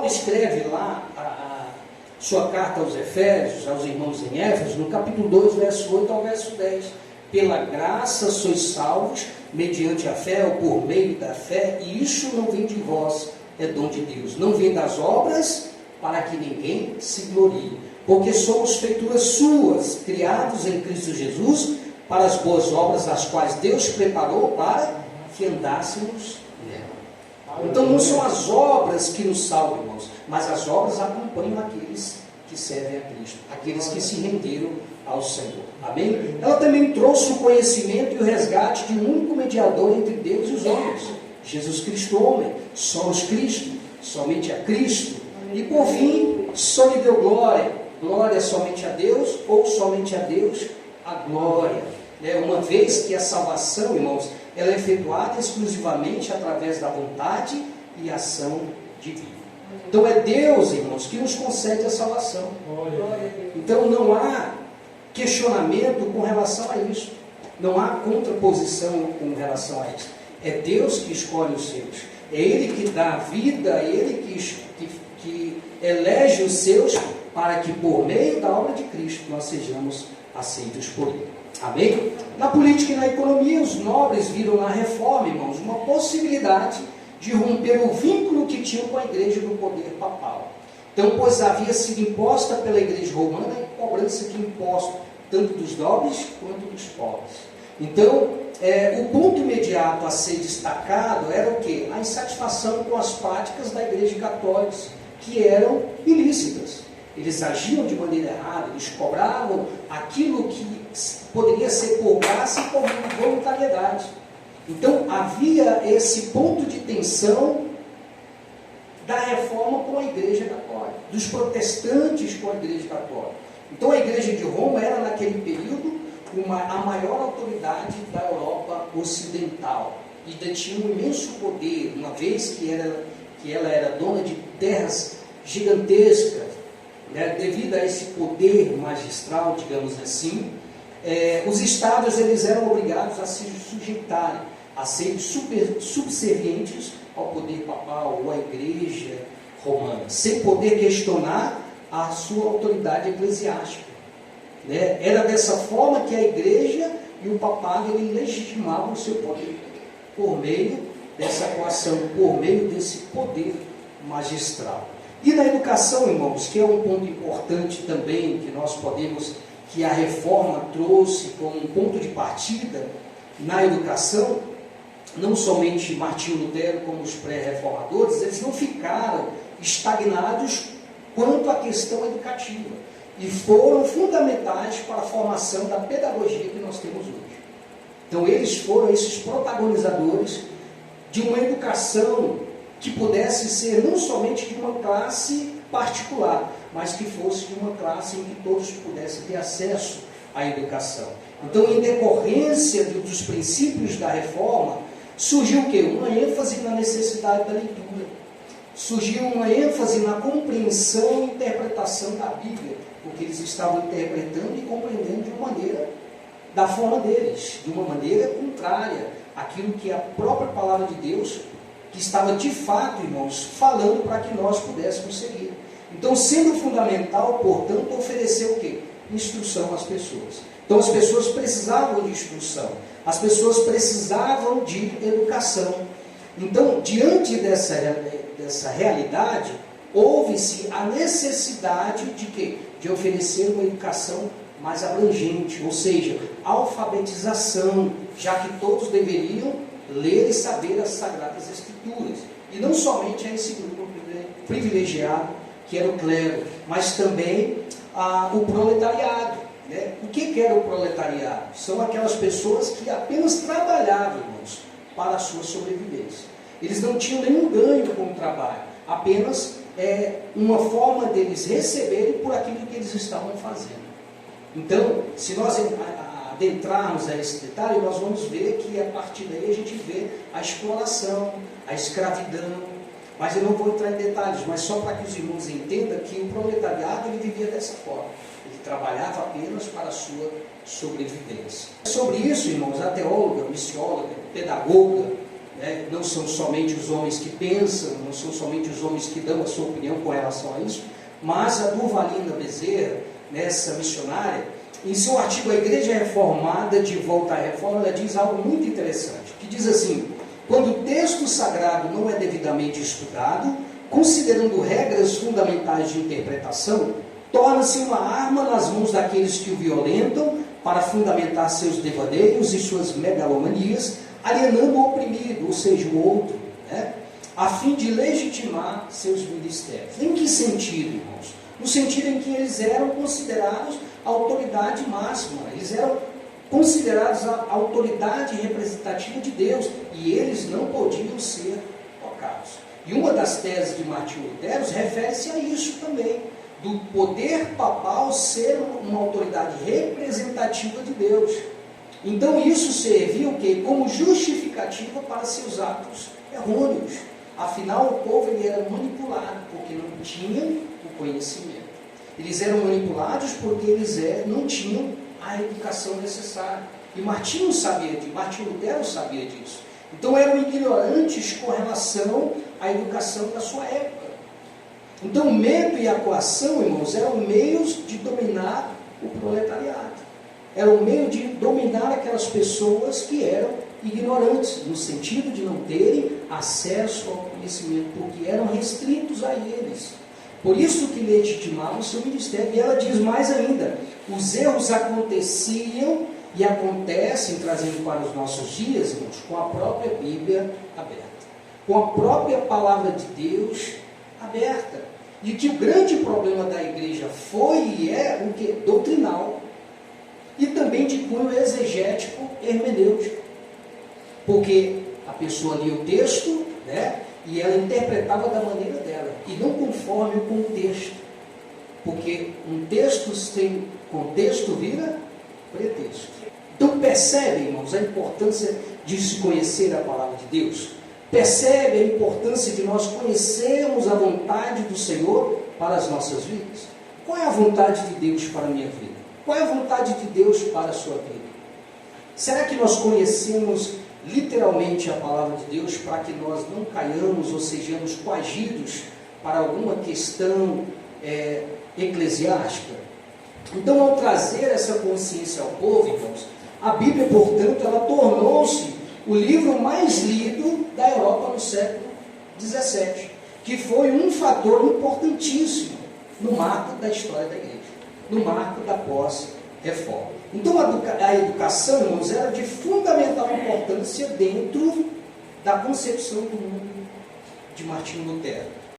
escreve lá a sua carta aos Efésios, aos irmãos em Éfeso, no capítulo 2, verso 8 ao verso 10. Pela graça sois salvos, mediante a fé ou por meio da fé, e isso não vem de vós, é dom de Deus. Não vem das obras, para que ninguém se glorie. Porque somos feituras suas, criados em Cristo Jesus, para as boas obras, as quais Deus preparou para que andássemos nela. Então não são as obras que nos salvam, irmãos, mas as obras acompanham aqueles que servem a Cristo, aqueles que se renderam ao Senhor. Amém? Ela também trouxe o conhecimento e o resgate de um único mediador entre Deus e os homens, Jesus Cristo homem, solos Cristo, somente a Cristo. E por fim, só lhe deu glória. Glória somente a Deus, ou somente a Deus a glória. Uma vez que a salvação, irmãos, ela é efetuada exclusivamente através da vontade e ação divina. Então é Deus, irmãos, que nos concede a salvação. Então não há questionamento com relação a isso. Não há contraposição com relação a isso. É Deus que escolhe os seus. É Ele que dá a vida, é Ele que elege os seus para que por meio da obra de Cristo nós sejamos aceitos por Ele. Amém? Na política e na economia, os nobres viram na reforma, irmãos, uma possibilidade de romper o vínculo que tinham com a igreja do poder papal. Então, pois havia sido imposta pela igreja romana a cobrança de imposto, tanto dos nobres quanto dos pobres. Então, o ponto imediato a ser destacado era o quê? A insatisfação com as práticas da igreja católica, que eram ilícitas. Eles agiam de maneira errada, eles cobravam aquilo que poderia ser por graça e por voluntariedade. Então havia esse ponto de tensão da reforma com a igreja católica, dos protestantes com a igreja católica. Então a igreja de Roma era naquele período a maior autoridade da Europa ocidental e detinha um imenso poder, uma vez que ela era dona de terras gigantescas. Devido a esse poder magistral, digamos assim, os estados eles eram obrigados a se sujeitarem, a serem subservientes ao poder papal ou à igreja romana, sem poder questionar a sua autoridade eclesiástica. Era dessa forma que a igreja e o papado ele legitimavam o seu poder, por meio dessa coação, por meio desse poder magistral. E na educação, irmãos, que é um ponto importante também, que a reforma trouxe como um ponto de partida na educação, não somente Martinho Lutero como os pré-reformadores, eles não ficaram estagnados quanto à questão educativa, e foram fundamentais para a formação da pedagogia que nós temos hoje. Então eles foram esses protagonizadores de uma educação que pudesse ser não somente de uma classe particular, mas que fosse de uma classe em que todos pudessem ter acesso à educação. Então, em decorrência dos princípios da reforma, surgiu o quê? Uma ênfase na necessidade da leitura. Surgiu uma ênfase na compreensão e interpretação da Bíblia, porque eles estavam interpretando e compreendendo de uma maneira, da forma deles, de uma maneira contrária àquilo que a própria palavra de Deus que estava de fato, irmãos, falando para que nós pudéssemos seguir. Então, sendo fundamental, portanto, oferecer o quê? Instrução às pessoas. Então, as pessoas precisavam de instrução, as pessoas precisavam de educação. Então, diante dessa realidade, houve-se a necessidade de quê? De oferecer uma educação mais abrangente, ou seja, alfabetização, já que todos deveriam ler e saber as Sagradas Escrituras. E não somente a esse grupo privilegiado, que era o clero, mas também o proletariado. O que era o proletariado? São aquelas pessoas que apenas trabalhavam, irmãos, para a sua sobrevivência. Eles não tinham nenhum ganho com o trabalho, apenas uma forma deles receberem por aquilo que eles estavam fazendo. Então, se nós adentrarmos a esse detalhe, nós vamos ver que a partir daí a gente vê a exploração, a escravidão, mas eu não vou entrar em detalhes, mas só para que os irmãos entendam que o proletariado ele vivia dessa forma, ele trabalhava apenas para a sua sobrevivência. Sobre isso, irmãos, a teóloga, missióloga, pedagoga, né? Não são somente os homens que pensam, não são somente os homens que dão a sua opinião com relação a isso, mas a Durvalina Bezerra, nessa missionária, em seu artigo A Igreja Reformada de Volta à Reforma, ela diz algo muito interessante, que diz assim: quando o texto sagrado não é devidamente estudado, considerando regras fundamentais de interpretação, torna-se uma arma nas mãos daqueles que o violentam para fundamentar seus devaneios e suas megalomanias, alienando o oprimido, ou seja, o outro, né? A fim de legitimar seus ministérios. Em que sentido, irmãos? No sentido em que eles eram considerados a autoridade máxima, eles eram considerados a autoridade representativa de Deus, e eles não podiam ser tocados. E uma das teses de Martinho Lutero refere-se a isso também, do poder papal ser uma autoridade representativa de Deus. Então isso serviu como justificativa para seus atos errôneos. Afinal, o povo ele era manipulado porque não tinham o conhecimento. Eles eram manipulados porque eles não tinham a educação necessária. E Martinho Lutero sabia disso. Então eram ignorantes com relação à educação da sua época. Então o medo e a coação, irmãos, eram meios de dominar o proletariado. Era um meio de dominar aquelas pessoas que eram ignorantes, no sentido de não terem acesso ao conhecimento, porque eram restritos a eles. Por isso que legitimavam o seu ministério. E ela diz mais ainda: os erros aconteciam e acontecem, trazendo para os nossos dias, irmãos, com a própria Bíblia aberta, com a própria palavra de Deus aberta. E que o grande problema da igreja foi e é o que? Doutrinal. E também de cunho exegético hermenêutico. Porque a pessoa lia o texto, né, e ela interpretava da maneira dela, e não conforme o contexto. Porque um texto sem contexto vira pretexto. Então percebe, irmãos, a importância de se conhecer a palavra de Deus? Percebe a importância de nós conhecermos a vontade do Senhor para as nossas vidas? Qual é a vontade de Deus para a minha vida? Qual é a vontade de Deus para a sua vida? Será que nós conhecemos literalmente a palavra de Deus para que nós não caiamos ou sejamos coagidos para alguma questão eclesiástica? Então, ao trazer essa consciência ao povo, irmãos, a Bíblia, portanto, ela tornou-se o livro mais lido da Europa no século XVII, que foi um fator importantíssimo no marco da história da igreja, no marco da pós-reforma. Então a educação, irmãos, era de fundamental importância dentro da concepção do mundo de Martinho Lutero.